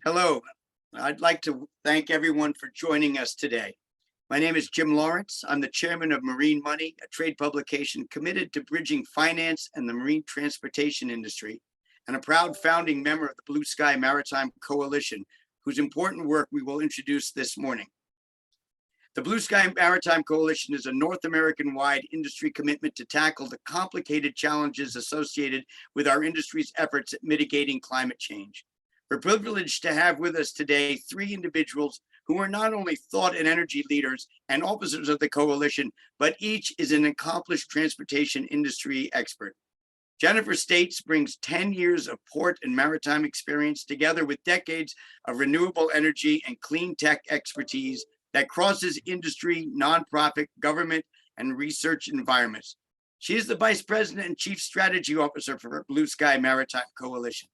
Hello, I'd like to thank everyone for joining us today. My name is Jim Lawrence. I'm the chairman of Marine Money, a trade publication committed to bridging finance and the marine transportation industry, and a proud founding member of the Blue Sky Maritime Coalition, whose important work we will introduce this morning. The Blue Sky Maritime Coalition is a North American-wide industry commitment to tackle the complicated challenges associated with our industry's efforts at mitigating climate change. We're privileged to have with us today three individuals who are not only thought and energy leaders and officers of the coalition, but each is an accomplished transportation industry expert. Jennifer States brings 10 years of port and maritime experience together with decades of renewable energy and clean tech expertise that crosses industry, nonprofit, government, and research environments. She is the Vice President and Chief Strategy Officer for Blue Sky Maritime Coalition.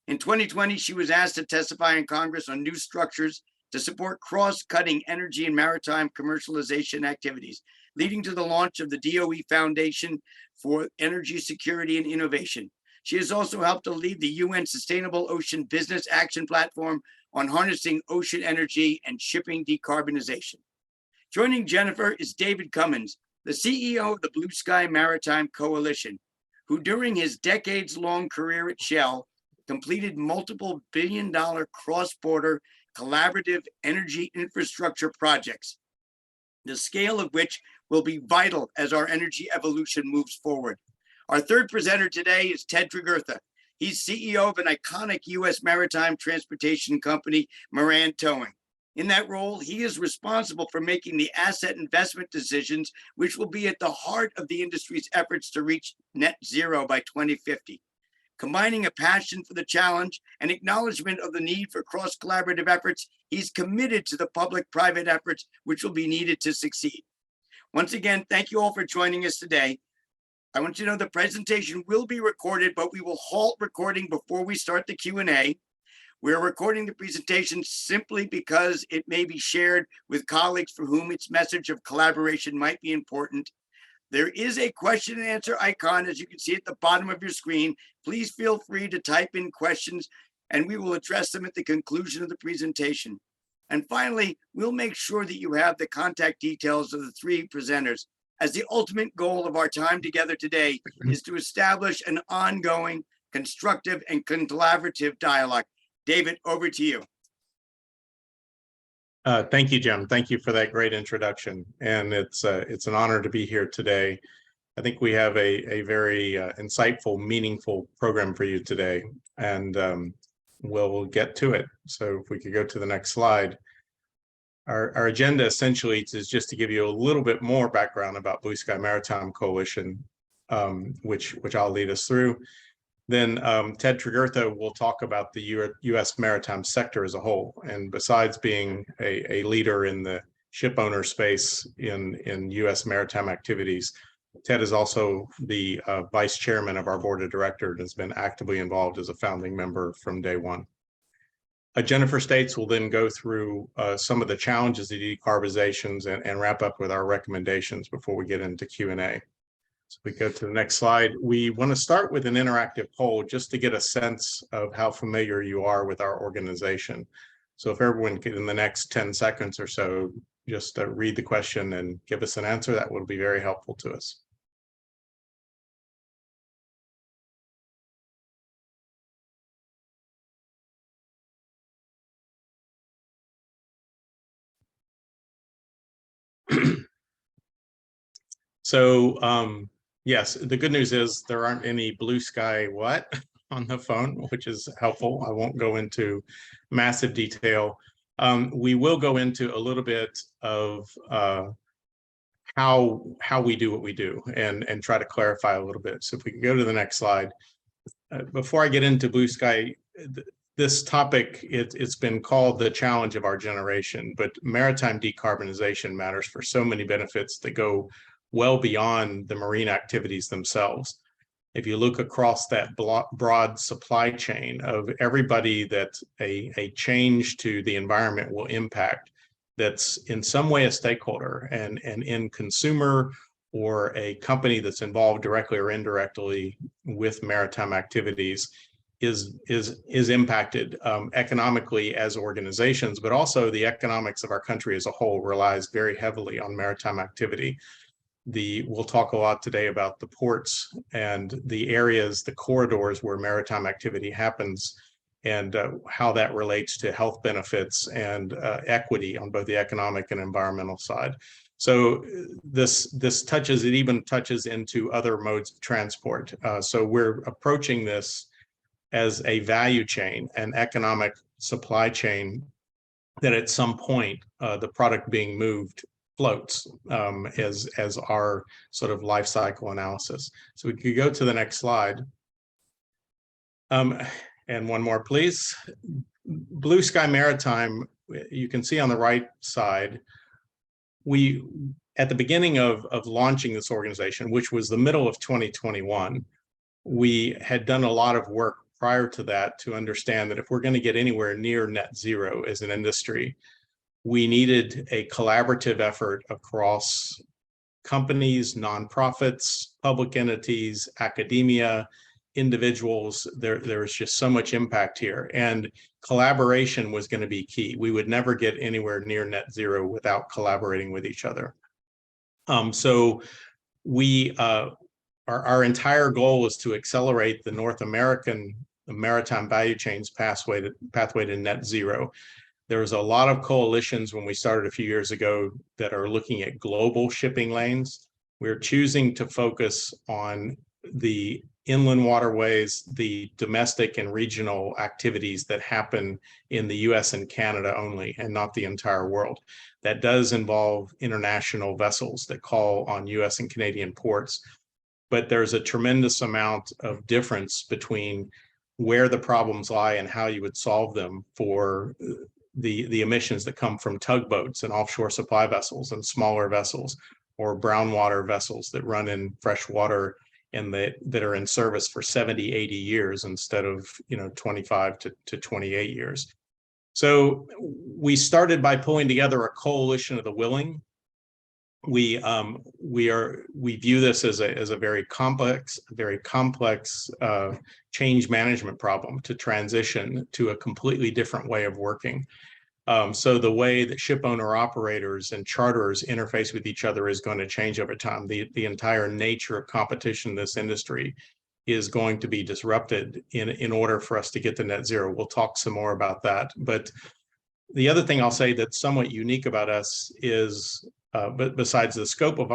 In 2020, she was asked to testify in Congress on new structures to support cross-cutting energy and maritime commercialization activities, leading to the launch of the DOE Foundation for Energy Security and Innovation. She has also helped to lead the UN Sustainable Ocean Business Action Platform on harnessing ocean energy and shipping decarbonization. Joining Jennifer is David Cummins, the CEO of the Blue Sky Maritime Coalition, who during his decades-long career at Shell completed multiple billion-dollar cross-border collaborative energy infrastructure projects, the scale of which will be vital as our energy evolution moves forward. Our third presenter today is Ted Tregurtha. He's CEO of an iconic U.S. maritime transportation company, Moran Towing. In that role, he is responsible for making the asset investment decisions, which will be at the heart of the industry's efforts to reach net zero by 2050. Combining a passion for the challenge and acknowledgement of the need for cross-collaborative efforts, he's committed to the public-private efforts which will be needed to succeed. Once again, thank you all for joining us today. I want you to know the presentation will be recorded, but we will halt recording before we start the Q&A. We're recording the presentation simply because it may be shared with colleagues for whom its message of collaboration might be important. There is a question and answer icon, as you can see at the bottom of your screen. Please feel free to type in questions and we will address them at the conclusion of the presentation. And finally, we'll make sure that you have the contact details of the three presenters, as the ultimate goal of our time together today is to establish an ongoing, constructive, and collaborative dialogue. David, over to you. Thank you, Jim. Thank you for that great introduction. And it's an honor to be here today. I think we have a very insightful, meaningful program for you today, and we'll get to it. So if we could go to the next slide. Our agenda essentially is just to give you a little bit more background about Blue Sky Maritime Coalition, which I'll lead us through. Then Ted Tregurtha will talk about the U.S. maritime sector as a whole. And besides being a leader in the ship owner space in U.S. maritime activities, Ted is also the vice chairman of our board of directors and has been actively involved as a founding member from day one. Jennifer States will then go through some of the challenges of decarbonizations and wrap up with our recommendations before we get into Q&A. So we go to the next slide. We want to start with an interactive poll just to get a sense of how familiar you are with our organization. So if everyone could, in the next 10 seconds or so, just read the question and give us an answer, that would be very helpful to us. So yes, the good news is there aren't any blue sky on the phone, which is helpful. I won't go into massive detail. We will go into a little bit of how we do what we do and try to clarify a little bit. So if we can go to the next slide. Before I get into blue sky, this topic, it's been called the challenge of our generation, but maritime decarbonization matters for so many benefits that go well beyond the marine activities themselves. If you look across that broad supply chain of everybody that a change to the environment will impact, that's in some way a stakeholder and in consumer or a company that's involved directly or indirectly with maritime activities, is impacted economically as organizations, but also the economics of our country as a whole relies very heavily on maritime activity. We'll talk a lot today about the ports and the areas, the corridors where maritime activity happens, and how that relates to health benefits and equity on both the economic and environmental side. So this even touches into other modes of transport. So we're approaching this as a value chain, an economic supply chain, that at some point the product being moved floats as our sort of life cycle analysis. So we could go to the next slide. And one more, please. Blue Sky Maritime, you can see on the right side, at the beginning of launching this organization, which was the middle of 2021, we had done a lot of work prior to that to understand that if we're going to get anywhere near net zero as an industry, we needed a collaborative effort across companies, nonprofits, public entities, academia, individuals. There's just so much impact here, and collaboration was going to be key. We would never get anywhere near net zero without collaborating with each other. So our entire goal was to accelerate the North American maritime value chains pathway to net zero. There was a lot of coalitions when we started a few years ago that are looking at global shipping lanes. We're choosing to focus on the inland waterways, the domestic and regional activities that happen in the US and Canada only, and not the entire world. That does involve international vessels that call on US and Canadian ports, but there's a tremendous amount of difference between where the problems lie and how you would solve them for the emissions that come from tugboats and offshore supply vessels and smaller vessels, or brown water vessels that run in fresh water and that are in service for 70, 80 years instead of 25 to 28 years. So we started by pulling together a coalition of the willing. We view this as a very complex change management problem to transition to a completely different way of working. So the way that ship owner operators and charterers interface with each other is going to change over time. The entire nature of competition in this industry is going to be disrupted in order for us to get to net zero. We'll talk some more about that. But the other thing I'll say that's somewhat unique about us is, but besides the scope of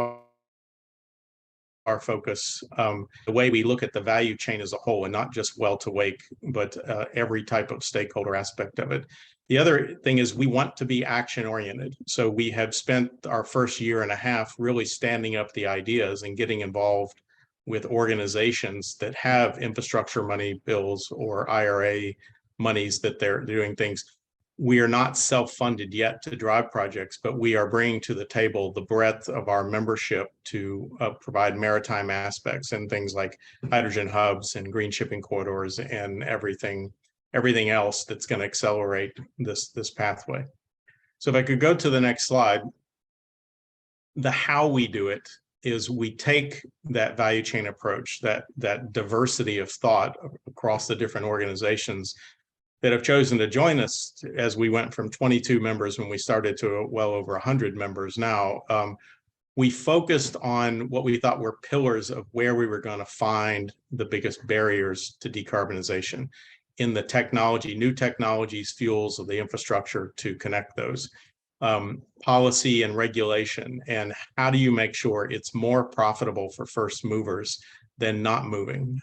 our focus, the way we look at the value chain as a whole, and not just well to wake, but every type of stakeholder aspect of it. The other thing is we want to be action oriented. So we have spent our first year and a half really standing up the ideas and getting involved with organizations that have infrastructure money bills or IRA monies that they're doing things. We are not self-funded yet to drive projects, but we are bringing to the table the breadth of our membership to provide maritime aspects and things like hydrogen hubs and green shipping corridors and everything else that's going to accelerate this pathway. So if I could go to the next slide, the how we do it is we take that value chain approach, that diversity of thought across the different organizations that have chosen to join us as we went from 22 members when we started to well over 100 members now. We focused on what we thought were pillars of where we were going to find the biggest barriers to decarbonization in the technology, new technologies, fuels of the infrastructure to connect those, policy and regulation, and how do you make sure it's more profitable for first movers than not moving.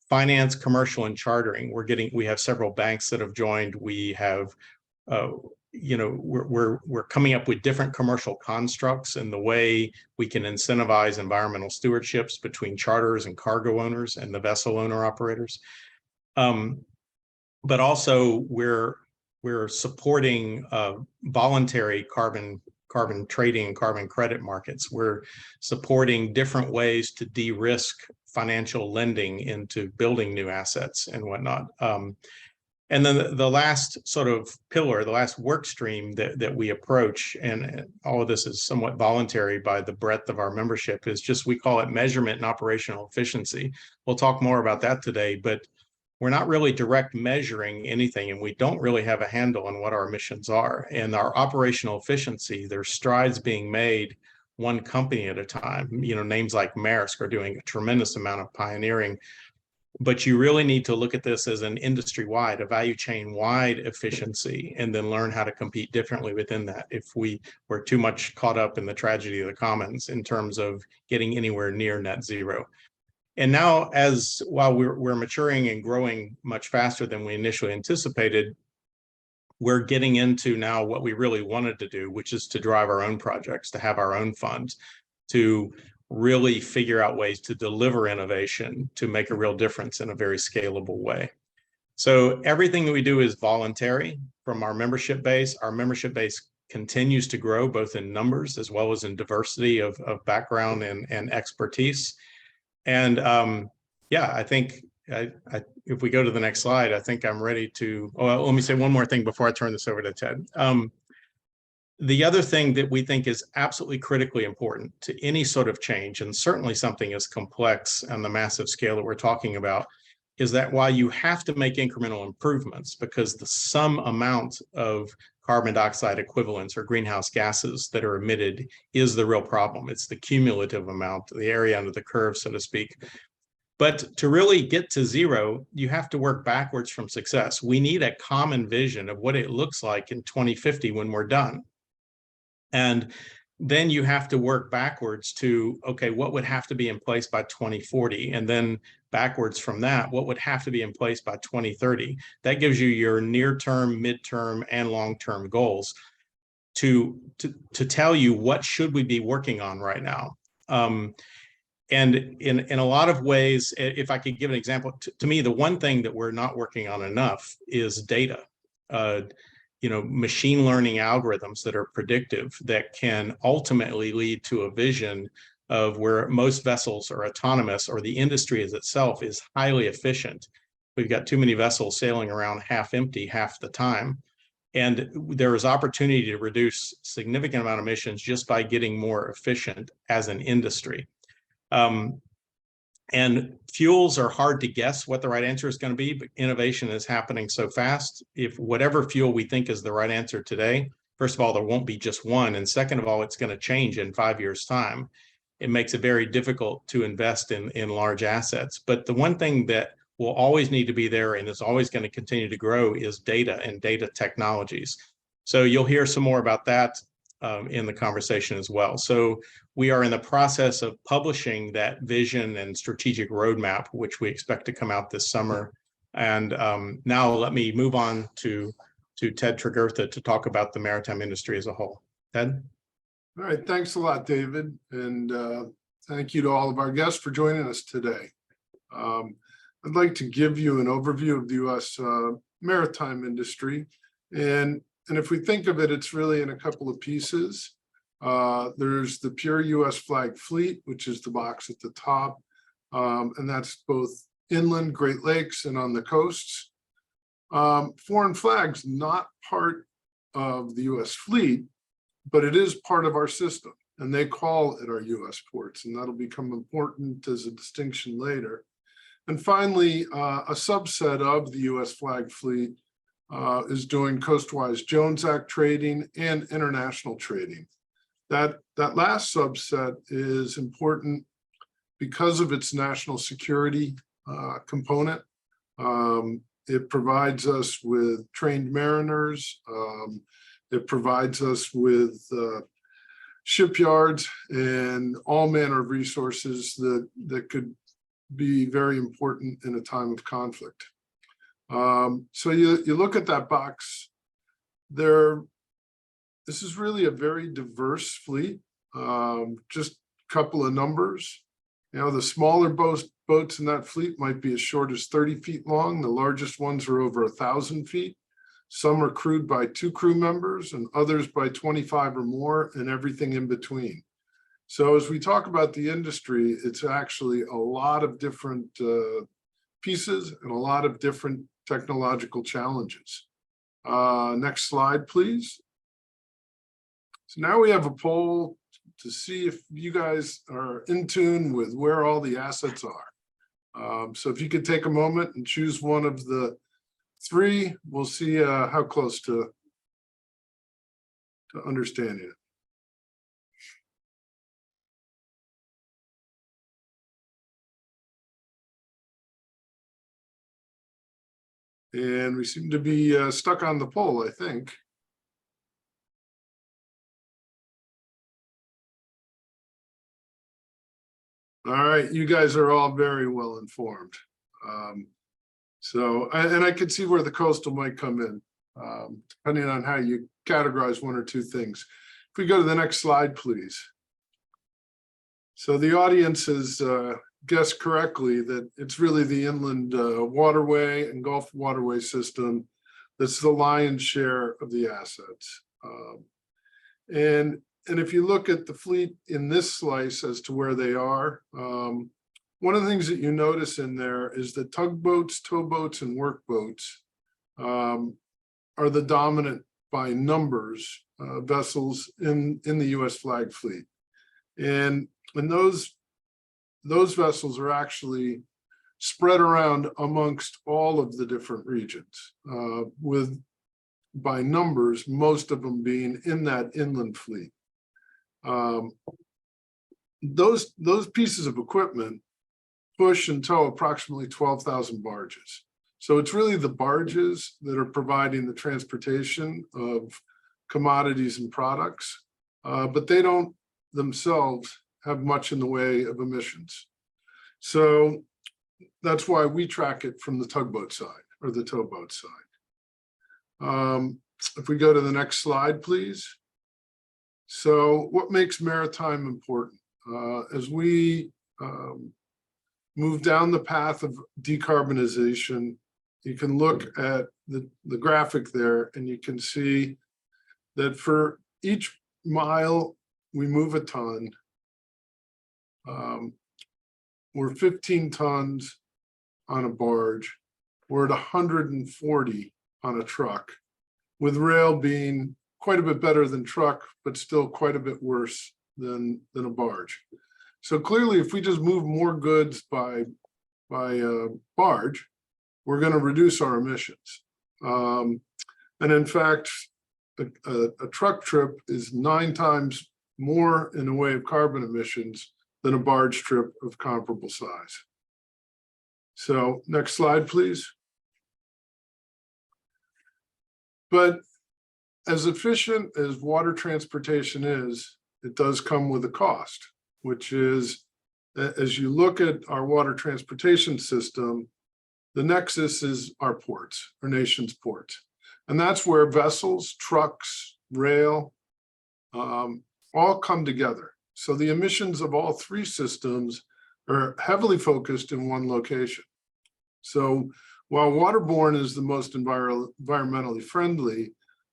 Finance, commercial, and chartering. We have several banks that have joined. We have, we're coming up with different commercial constructs in the way we can incentivize environmental stewardships between charters and cargo owners and the vessel owner operators. But also we're supporting voluntary carbon trading and carbon credit markets. We're supporting different ways to de-risk financial lending into building new assets and whatnot. And then the last sort of pillar, the last work stream that we approach, and all of this is somewhat voluntary by the breadth of our membership, is just, we call it measurement and operational efficiency. We'll talk more about that today, but we're not really direct measuring anything, and we don't really have a handle on what our emissions are. And our operational efficiency, there's strides being made one company at a time. Names like Maersk are doing a tremendous amount of pioneering, but you really need to look at this as an industry-wide, a value chain-wide efficiency, and then learn how to compete differently within that if we were too much caught up in the tragedy of the commons in terms of getting anywhere near net zero. And now, while we're maturing and growing much faster than we initially anticipated, we're getting into now what we really wanted to do, which is to drive our own projects, to have our own funds, to really figure out ways to deliver innovation, to make a real difference in a very scalable way. So everything that we do is voluntary from our membership base. Our membership base continues to grow both in numbers as well as in diversity of background and expertise. And yeah, I think if we go to the next slide, I think I'm ready to, let me say one more thing before I turn this over to Ted. The other thing that we think is absolutely critically important to any sort of change, and certainly something as complex on the massive scale that we're talking about, is that while you have to make incremental improvements, because the sum amount of carbon dioxide equivalents or greenhouse gases that are emitted is the real problem. It's the cumulative amount, the area under the curve, so to speak. But to really get to zero, you have to work backwards from success. We need a common vision of what it looks like in 2050 when we're done. And then you have to work backwards to, okay, what would have to be in place by 2040? And then backwards from that, what would have to be in place by 2030? That gives you your near-term, mid-term, and long-term goals to tell you what should we be working on right now. And in a lot of ways, if I could give an example, to me, the one thing that we're not working on enough is data. Machine learning algorithms that are predictive, that can ultimately lead to a vision of where most vessels are autonomous, or the industry as itself is highly efficient. We've got too many vessels sailing around half empty half the time. And there is opportunity to reduce significant amount of emissions just by getting more efficient as an industry. And fuels are hard to guess what the right answer is going to be, but innovation is happening so fast. If whatever fuel we think is the right answer today, first of all, there won't be just one. And second of all, it's going to change in 5 years' time. It makes it very difficult to invest in large assets. But the one thing that will always need to be there and is always going to continue to grow is data and data technologies. So you'll hear some more about that in the conversation as well. So we are in the process of publishing that vision and strategic roadmap, which we expect to come out this summer. And now let me move on to Ted Tregurtha to talk about the maritime industry as a whole. Ted? All right, thanks a lot, David. And thank you to all of our guests for joining us today. I'd like to give you an overview of the U.S. maritime industry. And if we think of it, it's really in a couple of pieces. There's the pure U.S. flag fleet, which is the box at the top. And that's both inland, Great Lakes, and on the coasts. Foreign flags, not part of the U.S. fleet, but it is part of our system. And they call it our U.S. ports. And that'll become important as a distinction later. And finally, a subset of the U.S. flag fleet is doing coastwise Jones Act trading and international trading. That last subset is important because of its national security component. It provides us with trained mariners. It provides us with shipyards and all manner of resources that could be very important in a time of conflict. So you look at that box there. This is really a very diverse fleet. Just a couple of numbers. The smaller boats in that fleet might be as short as 30 feet long. The largest ones are over 1,000 feet. Some are crewed by 2 crew members and others by 25 or more, and everything in between. So as we talk about the industry, it's actually a lot of different pieces and a lot of different technological challenges. Next slide, please. So now we have a poll to see if you guys are in tune with where all the assets So if you could take a moment and choose one of the three, we'll see how close to understanding it. And we seem to be stuck on the poll, I think. All right, you guys are all very well informed. And I could see where the coastal might come in, depending on how you categorize one or two things. If we go to the next slide, please. So the audience has guessed correctly that it's really the inland waterway and Gulf waterway system that's the lion's share of the assets. And if you look at the fleet in this slice as to where they are, one of the things that you notice in there is that tugboats, towboats, and workboats are the dominant by numbers vessels in the U.S. flag fleet. And those vessels are actually spread around amongst all of the different regions, with by numbers, most of them being in that inland fleet. Those pieces of equipment push and tow approximately 12,000 barges. So it's really the barges that are providing the transportation of commodities and products, but they don't themselves have much in the way of emissions. So that's why we track it from the tugboat side or the towboat side. If we go to the next slide, please. So what makes maritime important? As we move down the path of decarbonization, you can look at the graphic there and you can see that for each mile we move a ton, we're 15 tons on a barge, we're at 140 on a truck, with rail being quite a bit better than truck, but still quite a bit worse than a barge. So clearly, if we just move more goods by barge, we're going to reduce our emissions. And in fact, a truck trip is 9 times more in the way of carbon emissions than a barge trip of comparable size. So next slide, please. But as efficient as water transportation is, it does come with a cost, which is, as you look at our water transportation system, the nexus is our ports, our nation's ports. And that's where vessels, trucks, rail, all come together. So the emissions of all three systems are heavily focused in one location. So while waterborne is the most environmentally friendly,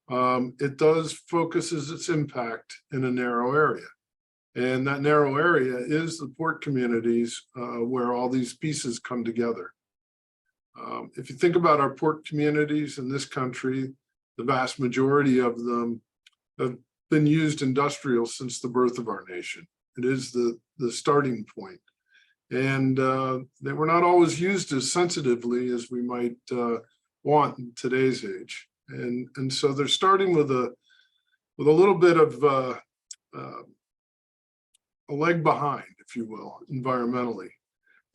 it does focuses its impact in a narrow area. And that narrow area is the port communities where all these pieces come together. If you think about our port communities in this country, the vast majority of them have been used industrial since the birth of our nation. It is the starting point. And they were not always used as sensitively as we might want in today's age. And so they're starting with a little bit of a leg behind, if you will, environmentally.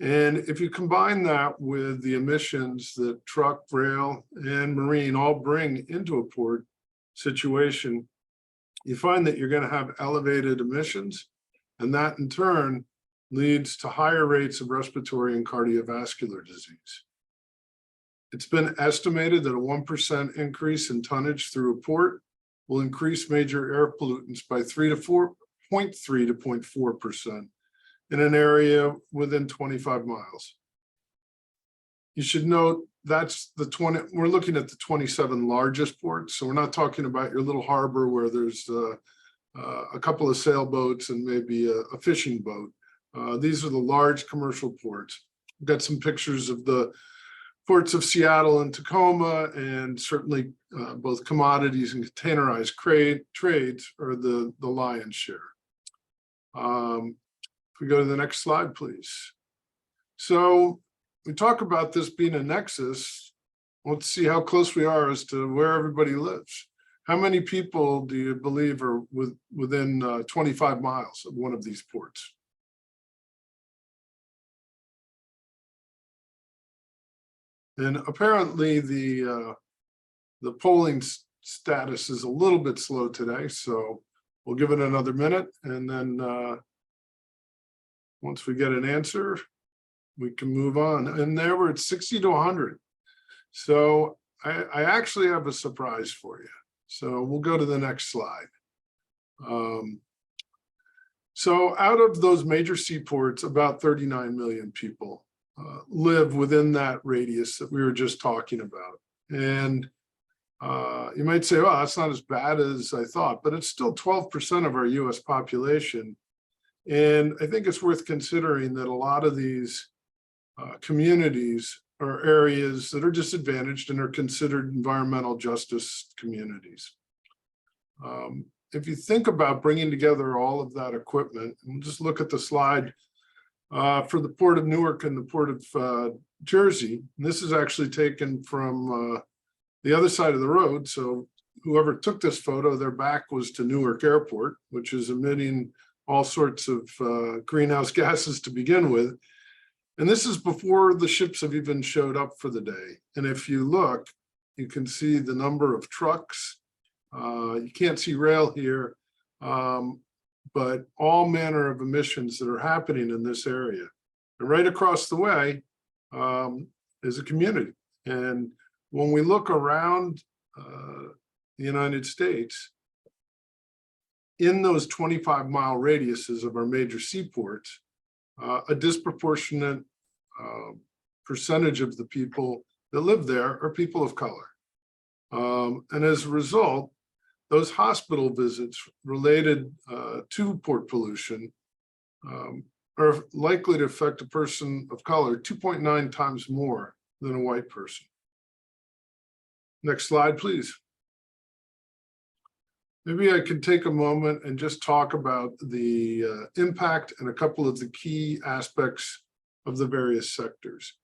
And if you combine that with the emissions that truck, rail, and marine all bring into a port situation, you find that you're going to have elevated emissions, and that in turn leads to higher rates of respiratory and cardiovascular disease. It's been estimated that a 1% increase in tonnage through a port will increase major air pollutants by 0.3 to 0.4% in an area within 25 miles. You should note that's we're looking at the 27 largest ports. So we're not talking about your little harbor where there's a couple of sailboats and maybe a fishing boat. These are the large commercial ports. We've got some pictures of the ports of Seattle and Tacoma, and certainly both commodities and containerized trades are the lion's share. If we go to the next slide, please. So we talk about this being a nexus. Let's see how close we are as to where everybody lives. How many people do you believe are within 25 miles of one of these ports? And apparently the polling status is a little bit slow today, so we'll give it another minute, and then once we get an answer, we can move on. And there we're at 60 to 100. So I actually have a surprise for you. So we'll go to the next slide. So out of those major seaports, about 39 million people live within that radius that we were just talking about. And you might say, oh, that's not as bad as I thought, but it's still 12% of our US population. And I think it's worth considering that a lot of these communities are areas that are disadvantaged and are considered environmental justice communities. If you think about bringing together all of that equipment, and just look at the slide for the Port of Newark and the Port of Jersey, and this is actually taken from the other side of the road. So whoever took this photo, their back was to Newark Airport, which is emitting all sorts of greenhouse gases to begin with. And this is before the ships have even showed up for the day. And if you look, you can see the number of trucks. You can't see rail here, but all manner of emissions that are happening in this area. And right across the way is a community. And when we look around the United States, in those 25-mile radiuses of our major seaports, a disproportionate percentage of the people that live there are people of color. And as a result, those hospital visits related to port pollution are likely to affect a person of color 2.9 times more than a white person. Next slide, please. Maybe I could take a moment and just talk about the impact and a couple of the key aspects of the various sectors.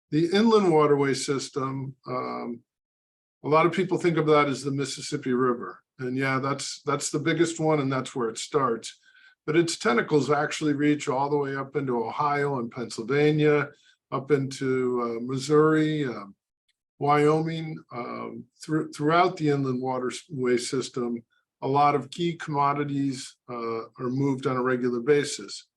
The inland waterway system, a lot of people think of that as the Mississippi River. And yeah, that's the biggest one, and that's where it starts. But its tentacles actually reach all the way up into Ohio and Pennsylvania, up into Missouri, Wyoming. Throughout the inland waterway system, a lot of key commodities are moved on a regular basis.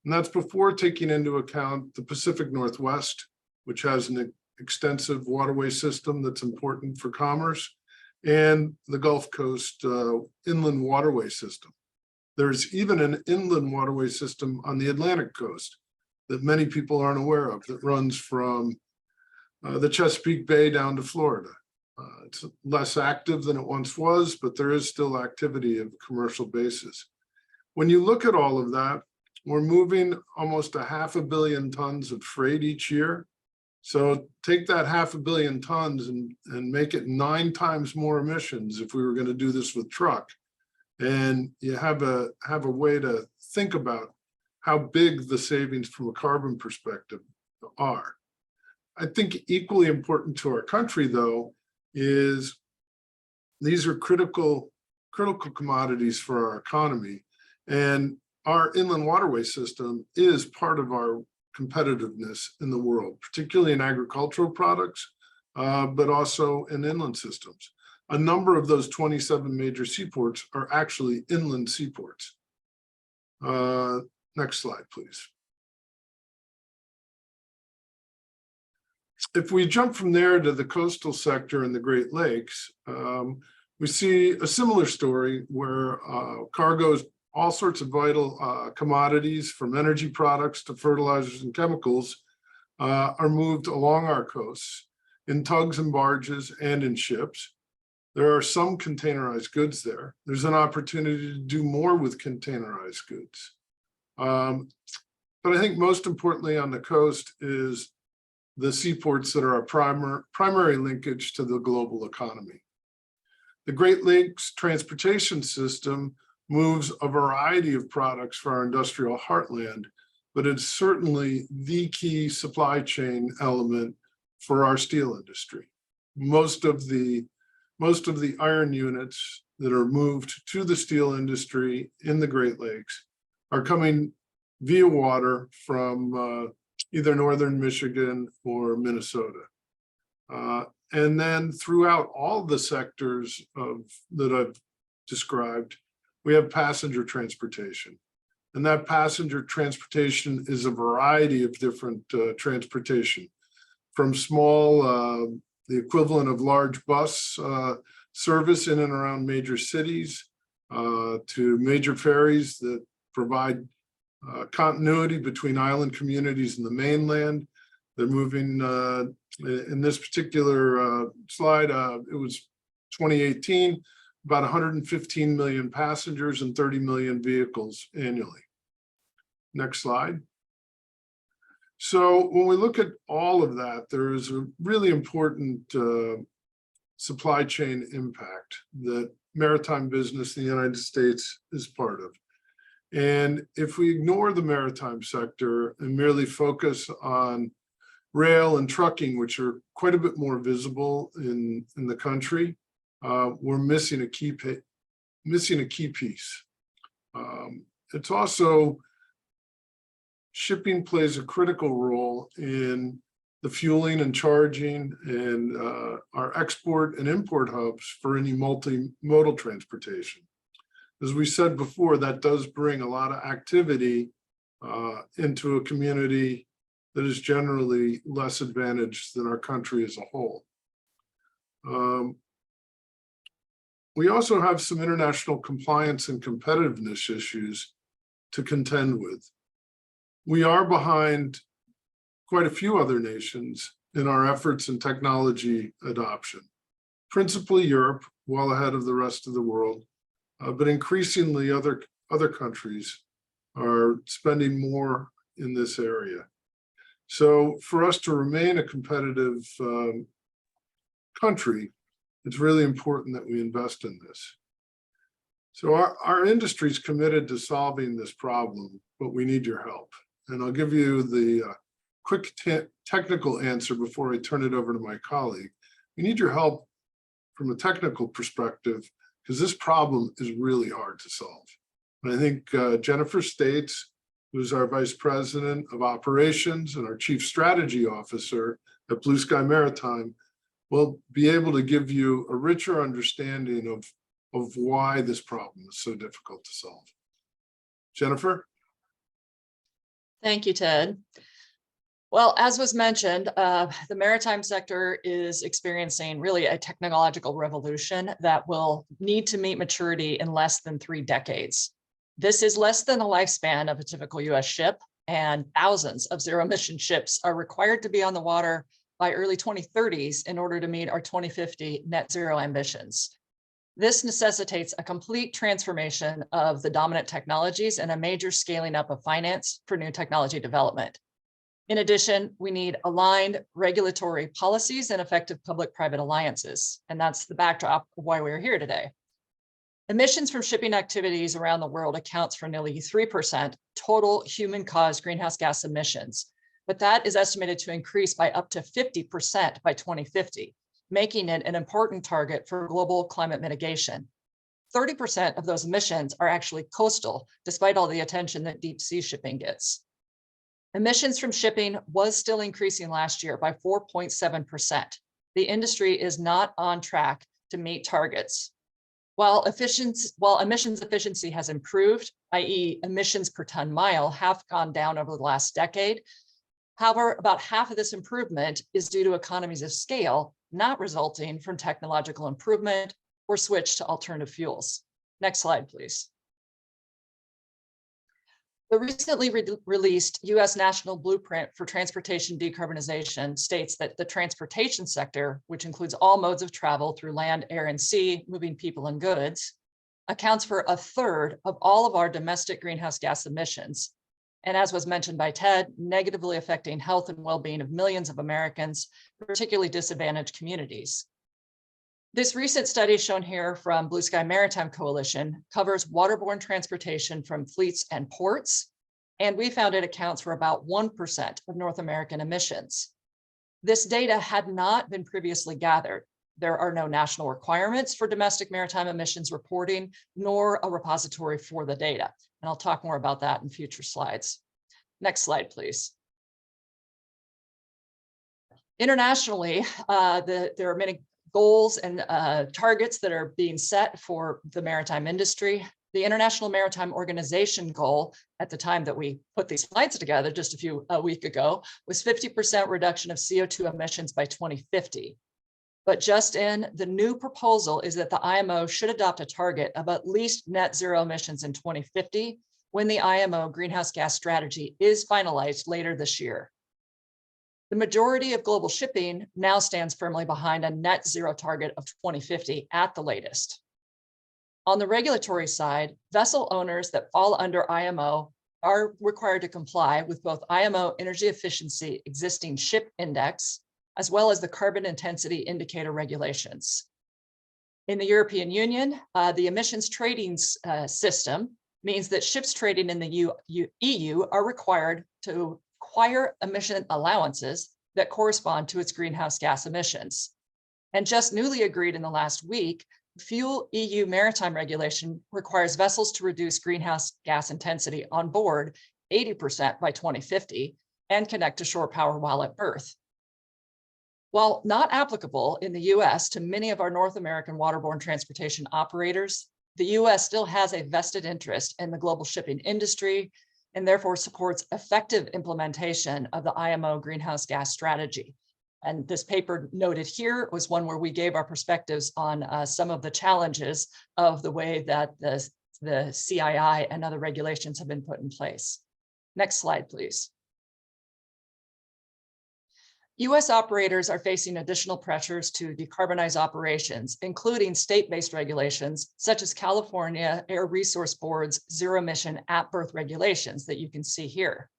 And that's before taking into account the Pacific Northwest, which has an extensive waterway system that's important for commerce, and the Gulf Coast inland waterway system. There's even an inland waterway system on the Atlantic coast that many people aren't aware of, that runs from the Chesapeake Bay down to Florida. It's less active than it once was, but there is still activity of commercial basis. When you look at all of that, we're moving almost 500 million tons of freight each year. So take that 500 million tons and make it 9 times more emissions if we were going to do this with truck. And you have a way to think about how big the savings from a carbon perspective are. I think equally important to our country, though, is these are critical commodities for our economy. And our inland waterway system is part of our competitiveness in the world, particularly in agricultural products, but also in inland systems. A number of those 27 major seaports are actually inland seaports. Next slide, please. If we jump from there to the coastal sector and the Great Lakes, we see a similar story where cargoes, all sorts of vital commodities, from energy products to fertilizers and chemicals, are moved along our coasts in tugs and barges and in ships. There are some containerized goods there. There's an opportunity to do more with containerized goods. But I think most importantly on the coast is the seaports that are our primary linkage to the global economy. The Great Lakes transportation system moves a variety of products for our industrial heartland, but it's certainly the key supply chain element for our steel industry. Most of the iron units that are moved to the steel industry in the Great Lakes are coming via water from either northern Michigan or Minnesota. And then throughout all the sectors that I've described, we have passenger transportation. And that passenger transportation is a variety of different transportation, from small, the equivalent of large bus service in and around major cities, to major ferries that provide continuity between island communities and the mainland. They're moving, in this particular slide, it was 2018, about 115 million passengers and 30 million vehicles annually. Next slide. So when we look at all of that, there is a really important supply chain impact that maritime business in the United States is part of. And if we ignore the maritime sector and merely focus on rail and trucking, which are quite a bit more visible in the country, we're missing a key piece. It's also, shipping plays a critical role in the fueling and charging and our export and import hubs for any multimodal transportation. As we said before, that does bring a lot of activity into a community that is generally less advantaged than our country as a whole. We also have some international compliance and competitiveness issues to contend with. We are behind quite a few other nations in our efforts in technology adoption, principally Europe, well ahead of the rest of the world, but increasingly other countries are spending more in this area. So for us to remain a competitive country, it's really important that we invest in this. So our industry is committed to solving this problem, but we need your help. And I'll give you the quick technical answer before I turn it over to my colleague. We need your help from a technical perspective, because this problem is really hard to solve. And I think Jennifer States, who's our Vice President of Operations and our Chief Strategy Officer at Blue Sky Maritime, will be able to give you a richer understanding of why this problem is so difficult to solve. Jennifer? Thank you, Ted. Well, as was mentioned, the maritime sector is experiencing really a technological revolution that will need to meet maturity in less than 3 decades. This is less than the lifespan of a typical US ship, and thousands of zero-emission ships are required to be on the water by early 2030s in order to meet our 2050 net zero ambitions. This necessitates a complete transformation of the dominant technologies and a major scaling up of finance for new technology development. In addition, we need aligned regulatory policies and effective public-private alliances, and that's the backdrop of why we're here today. Emissions from shipping activities around the world accounts for nearly 3% total human-caused greenhouse gas emissions, but that is estimated to increase by up to 50% by 2050, making it an important target for global climate mitigation. 30% of those emissions are actually coastal, despite all the attention that deep sea shipping gets. Emissions from shipping was still increasing last year by 4.7%. The industry is not on track to meet targets. While emissions efficiency has improved, i.e. emissions per ton mile have gone down over the last decade. However, about half of this improvement is due to economies of scale, not resulting from technological improvement or switch to alternative fuels. Next slide, please. The recently released US National Blueprint for Transportation Decarbonization states that the transportation sector, which includes all modes of travel through land, air, and sea, moving people and goods, accounts for 1/3 of all of our domestic greenhouse gas emissions. And as was mentioned by Ted, negatively affecting health and well-being of millions of Americans, particularly disadvantaged communities. This recent study shown here from Blue Sky Maritime Coalition covers waterborne transportation from fleets and ports, and we found it accounts for about 1% of North American emissions. This data had not been previously gathered. There are no national requirements for domestic maritime emissions reporting, nor a repository for the data. And I'll talk more about that in future slides. Next slide, please. Internationally, there are many goals and targets that are being set for the maritime industry. The International Maritime Organization goal at the time that we put these slides together just a week ago was 50% reduction of CO2 emissions by 2050. But just in the new proposal is that the IMO should adopt a target of at least net zero emissions in 2050 when the IMO greenhouse gas strategy is finalized later this year. The majority of global shipping now stands firmly behind a net zero target of 2050 at the latest. On the regulatory side, vessel owners that fall under IMO are required to comply with both IMO Energy Efficiency Existing Ship Index, as well as the Carbon Intensity Indicator regulations. In the European Union, the emissions trading system means that ships trading in the EU are required to acquire emission allowances that correspond to its greenhouse gas emissions. And just newly agreed in the last week, Fuel EU maritime regulation requires vessels to reduce greenhouse gas intensity on board 80% by 2050 and connect to shore power while at berth. While not applicable in the US to many of our North American waterborne transportation operators, the US still has a vested interest in the global shipping industry and therefore supports effective implementation of the IMO greenhouse gas strategy. And this paper noted here was one where we gave our perspectives on some of the challenges of the way that the CII and other regulations have been put in place. Next slide, please. US operators are facing additional pressures to decarbonize operations, including state-based regulations, such as California Air Resource Board's zero-emission at-berth regulations that you can see here.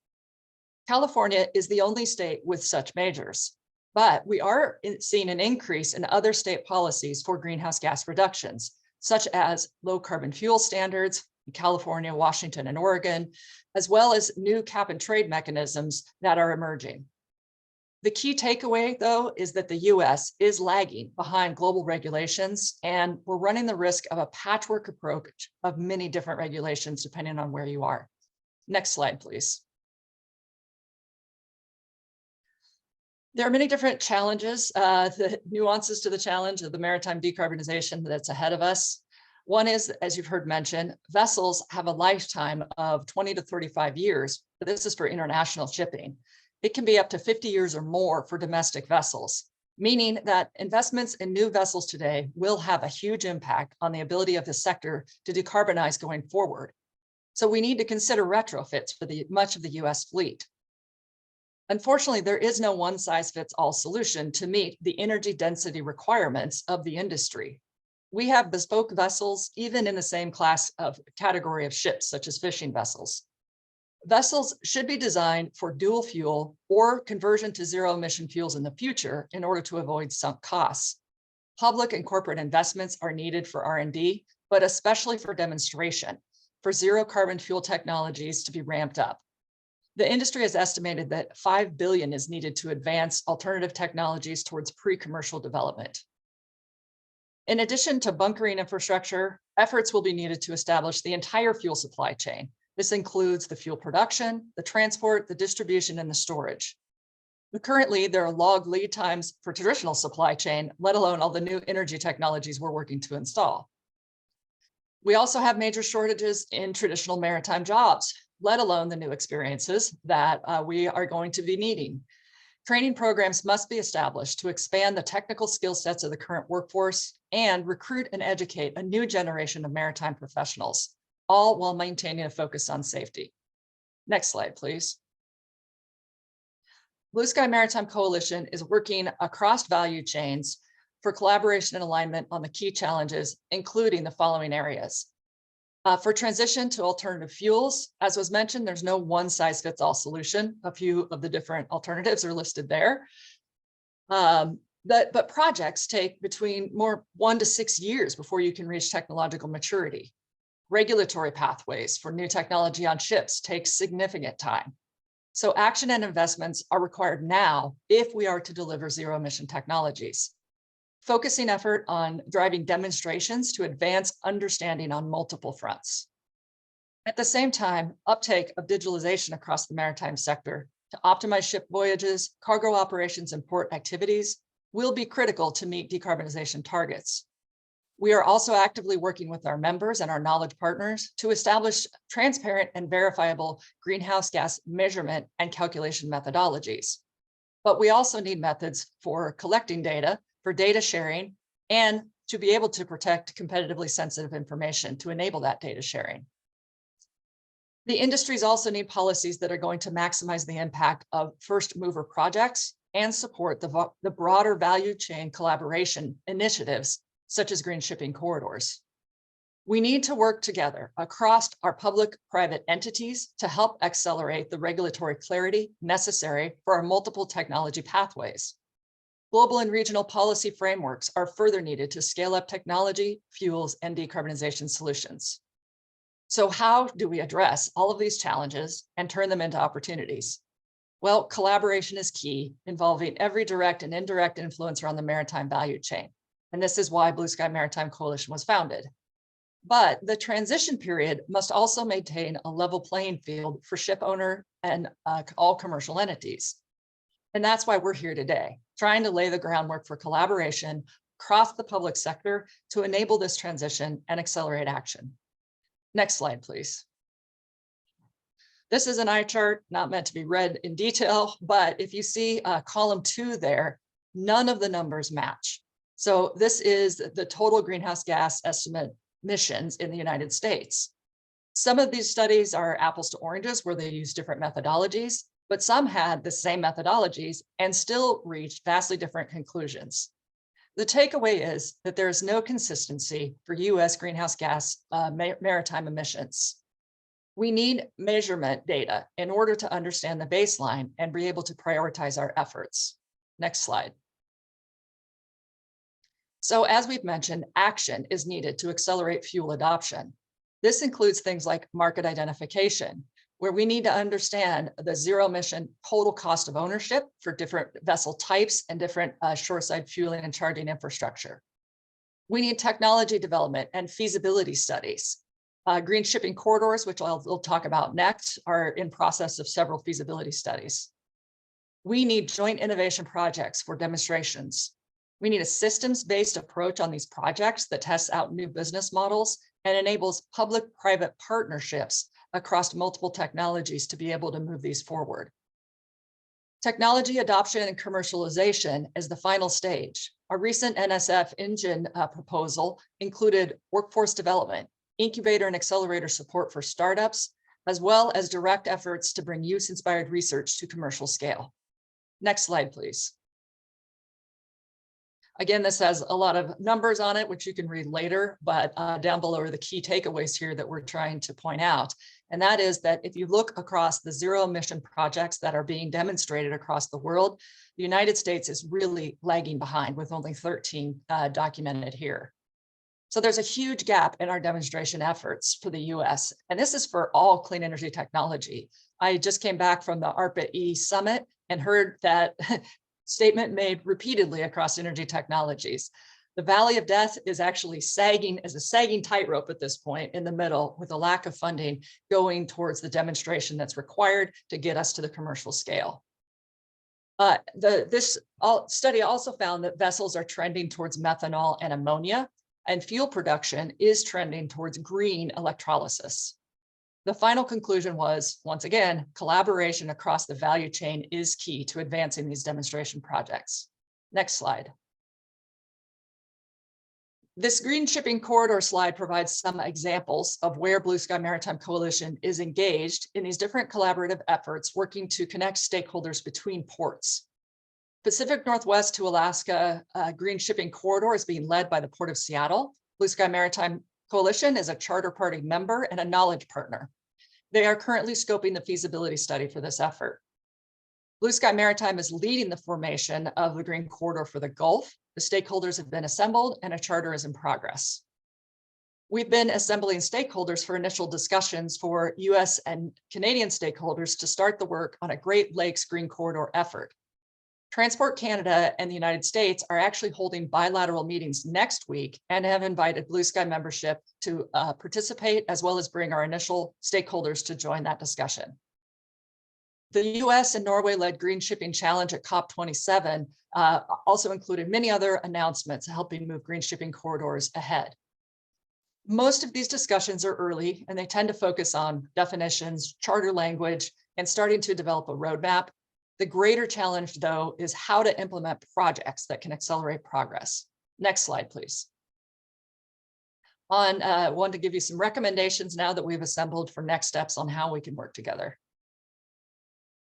California is the only state with such measures, but we are seeing an increase in other state policies for greenhouse gas reductions, such as low carbon fuel standards in California, Washington, and Oregon, as well as new cap and trade mechanisms that are emerging. The key takeaway, though, is that the US is lagging behind global regulations, and we're running the risk of a patchwork approach of many different regulations depending on where you are. Next slide, please. There are many different challenges, the nuances to the challenge of the maritime decarbonization that's ahead of us. One is, as you've heard mentioned, vessels have a lifetime of 20 to 35 years, but this is for international shipping. It can be up to 50 years or more for domestic vessels, meaning that investments in new vessels today will have a huge impact on the ability of the sector to decarbonize going forward. So we need to consider retrofits for much of the US fleet. Unfortunately, there is no one-size-fits-all solution to meet the energy density requirements of the industry. We have bespoke vessels, even in the same category of ships, such as fishing vessels. Vessels should be designed for dual fuel or conversion to zero emission fuels in the future in order to avoid sunk costs. Public and corporate investments are needed for R&D, but especially for demonstration, for zero carbon fuel technologies to be ramped up. The industry has estimated that $5 billion is needed to advance alternative technologies towards pre-commercial development. In addition to bunkering infrastructure, efforts will be needed to establish the entire fuel supply chain. This includes the fuel production, the transport, the distribution, and the storage. But currently, there are long lead times for traditional supply chain, let alone all the new energy technologies we're working to install. We also have major shortages in traditional maritime jobs, let alone the new experiences that we are going to be needing. Training programs must be established to expand the technical skill sets of the current workforce and recruit and educate a new generation of maritime professionals, all while maintaining a focus on safety. Next slide, please. Blue Sky Maritime Coalition is working across value chains for collaboration and alignment on the key challenges, including the following areas. For transition to alternative fuels, as was mentioned, there's no one-size-fits-all solution. A few of the different alternatives are listed there. But projects take between 1 to 6 years before you can reach technological maturity. Regulatory pathways for new technology on ships takes significant time. So action and investments are required now if we are to deliver zero emission technologies. Focusing effort on driving demonstrations to advance understanding on multiple fronts. At the same time, uptake of digitalization across the maritime sector to optimize ship voyages, cargo operations, and port activities will be critical to meet decarbonization targets. We are also actively working with our members and our knowledge partners to establish transparent and verifiable greenhouse gas measurement and calculation methodologies. But we also need methods for collecting data, for data sharing, and to be able to protect competitively sensitive information to enable that data sharing. The industries also need policies that are going to maximize the impact of first mover projects and support the broader value chain collaboration initiatives, such as green shipping corridors. We need to work together across our public-private entities to help accelerate the regulatory clarity necessary for our multiple technology pathways. Global and regional policy frameworks are further needed to scale up technology, fuels, and decarbonization solutions. So how do we address all of these challenges and turn them into opportunities? Well, collaboration is key, involving every direct and indirect influencer on the maritime value chain. And this is why Blue Sky Maritime Coalition was founded. But the transition period must also maintain a level playing field for ship owner and all commercial entities. And that's why we're here today, trying to lay the groundwork for collaboration across the public sector to enable this transition and accelerate action. Next slide, please. This is an eye chart, not meant to be read in detail, but if you see column 2 there, none of the numbers match. So this is the total greenhouse gas estimate emissions in the United States. Some of these studies are apples to oranges where they use different methodologies, but some had the same methodologies and still reached vastly different conclusions. The takeaway is that there is no consistency for US greenhouse gas maritime emissions. We need measurement data in order to understand the baseline and be able to prioritize our efforts. Next slide. So as we've mentioned, action is needed to accelerate fuel adoption. This includes things like market identification, where we need to understand the zero emission total cost of ownership for different vessel types and different shoreside fueling and charging infrastructure. We need technology development and feasibility studies. Green shipping corridors, which we'll talk about next, are in process of several feasibility studies. We need joint innovation projects for demonstrations. We need a systems-based approach on these projects that tests out new business models and enables public-private partnerships across multiple technologies to be able to move these forward. Technology adoption and commercialization is the final stage. A recent NSF engine proposal included workforce development, incubator and accelerator support for startups, as well as direct efforts to bring use-inspired research to commercial scale. Next slide, please. Again, this has a lot of numbers on it, which you can read later, but down below are the key takeaways here that we're trying to point out. And that is that if you look across the zero emission projects that are being demonstrated across the world, the United States is really lagging behind with only 13 documented here. So there's a huge gap in our demonstration efforts for the US, and this is for all clean energy technology. I just came back from the ARPA-E summit and heard that statement made repeatedly across energy technologies. The valley of death is actually sagging as a sagging tightrope at this point in the middle, with a lack of funding going towards the demonstration that's required to get us to the commercial scale. This study also found that vessels are trending towards methanol and ammonia, and fuel production is trending towards green electrolysis. The final conclusion was, once again, collaboration across the value chain is key to advancing these demonstration projects. Next slide. This green shipping corridor slide provides some examples of where Blue Sky Maritime Coalition is engaged in these different collaborative efforts working to connect stakeholders between ports. Pacific Northwest to Alaska green shipping corridor is being led by the Port of Seattle. Blue Sky Maritime Coalition is a charter party member and a knowledge partner. They are currently scoping the feasibility study for this effort. Blue Sky Maritime is leading the formation of the Green Corridor for the Gulf. The stakeholders have been assembled and a charter is in progress. We've been assembling stakeholders for initial discussions for US and Canadian stakeholders to start the work on a Great Lakes Green Corridor effort. Transport Canada and the United States are actually holding bilateral meetings next week and have invited Blue Sky membership to participate, as well as bring our initial stakeholders to join that discussion. The US and Norway-led Green Shipping Challenge at COP27 also included many other announcements helping move green shipping corridors ahead. Most of these discussions are early, and they tend to focus on definitions, charter language, and starting to develop a roadmap. The greater challenge, though, is how to implement projects that can accelerate progress. Next slide, please. I want to give you some recommendations now that we've assembled for next steps on how we can work together.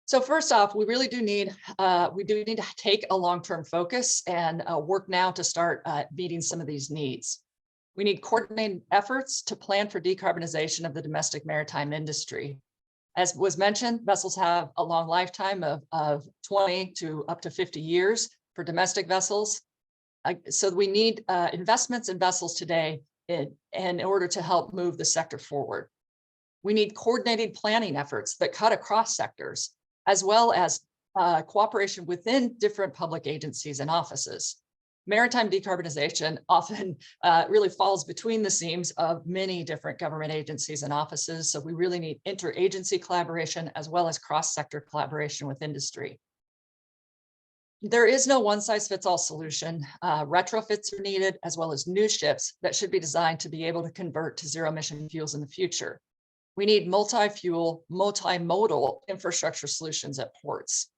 So first off, we really do need to take a long-term focus and work now to start meeting some of these needs. We need coordinated efforts to plan for decarbonization of the domestic maritime industry. As was mentioned, vessels have a long lifetime of 20 to up to 50 years for domestic vessels. So we need investments in vessels today in order to help move the sector forward. We need coordinated planning efforts that cut across sectors, as well as cooperation within different public agencies and offices. Maritime decarbonization often really falls between the seams of many different government agencies and offices. So we really need interagency collaboration as well as cross-sector collaboration with industry. There is no one-size-fits-all solution. Retrofits are needed, as well as new ships that should be designed to be able to convert to zero-emission fuels in the future. We need multi-fuel, multimodal infrastructure solutions at ports.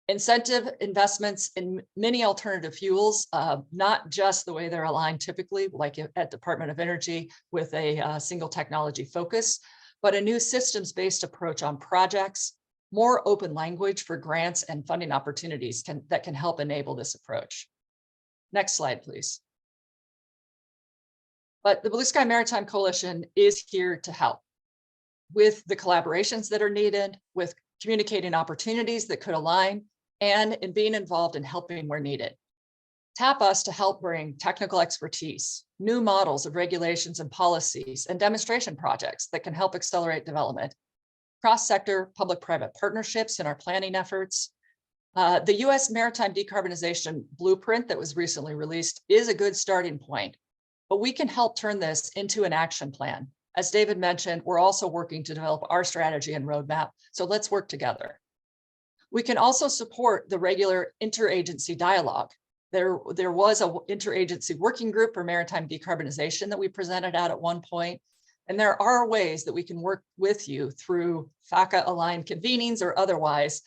Incentive investments in many alternative fuels, not just the way they're aligned typically, like at Department of Energy with a single technology focus, but a new systems-based approach on projects, more open language for grants and funding opportunities that can help enable this approach. Next slide, please. But the Blue Sky Maritime Coalition is here to help with the collaborations that are needed, with communicating opportunities that could align, and in being involved in helping where needed. Tap us to help bring technical expertise, new models of regulations and policies, and demonstration projects that can help accelerate development, cross-sector public-private partnerships in our planning efforts. The US Maritime Decarbonization Blueprint that was recently released is a good starting point, but we can help turn this into an action plan. As David mentioned, we're also working to develop our strategy and roadmap, so let's work together. We can also support the regular interagency dialogue. There was an interagency working group for maritime decarbonization that we presented at one point, and there are ways that we can work with you through FACA-aligned convenings or otherwise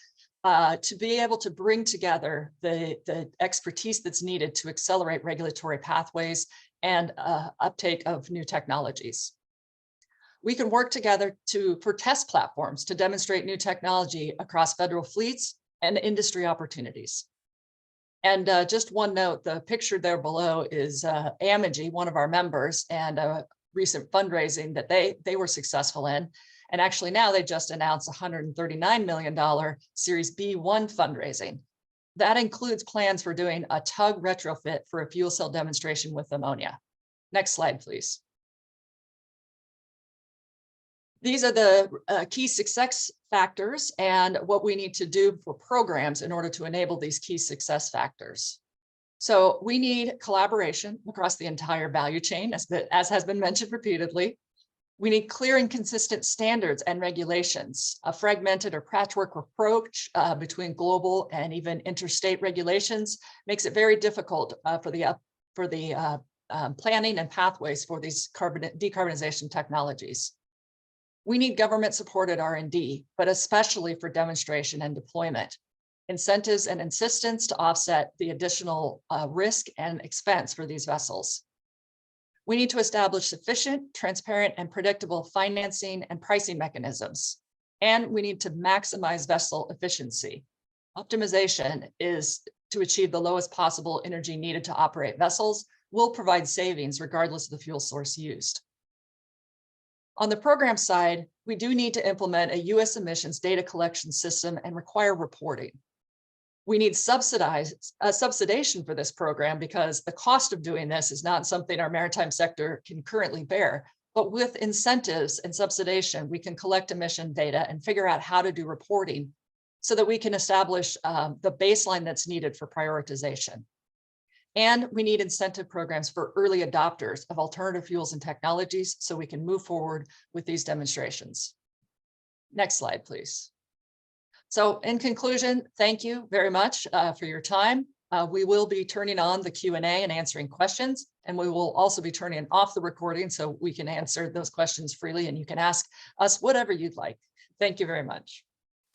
to be able to bring together the expertise that's needed to accelerate regulatory pathways and uptake of new technologies. We can work together for test platforms to demonstrate new technology across federal fleets and industry opportunities. And just one note, the picture there below is Amagi, one of our members, and a recent fundraising that they were successful in. And actually now they just announced $139 million Series B1 fundraising. That includes plans for doing a tug retrofit for a fuel cell demonstration with ammonia. Next slide, please. These are the key success factors and what we need to do for programs in order to enable these key success factors. So we need collaboration across the entire value chain, as has been mentioned repeatedly. We need clear and consistent standards and regulations. A fragmented or patchwork approach between global and even interstate regulations makes it very difficult for the planning and pathways for these decarbonization technologies. We need government-supported R&D, but especially for demonstration and deployment, incentives and insistence to offset the additional risk and expense for these vessels. We need to establish sufficient, transparent, and predictable financing and pricing mechanisms, and we need to maximize vessel efficiency. Optimization is to achieve the lowest possible energy needed to operate vessels, will provide savings regardless of the fuel source used. On the program side, we do need to implement a US emissions data collection system and require reporting. We need subsidization for this program because the cost of doing this is not something our maritime sector can currently bear. But with incentives and subsidization, we can collect emission data and figure out how to do reporting so that we can establish the baseline that's needed for prioritization. And we need incentive programs for early adopters of alternative fuels and technologies so we can move forward with these demonstrations. Next slide, please. So in conclusion, thank you very much for your time. We will be turning on the Q&A and answering questions, and we will also be turning off the recording so we can answer those questions freely and you can ask us whatever you'd like. Thank you very much.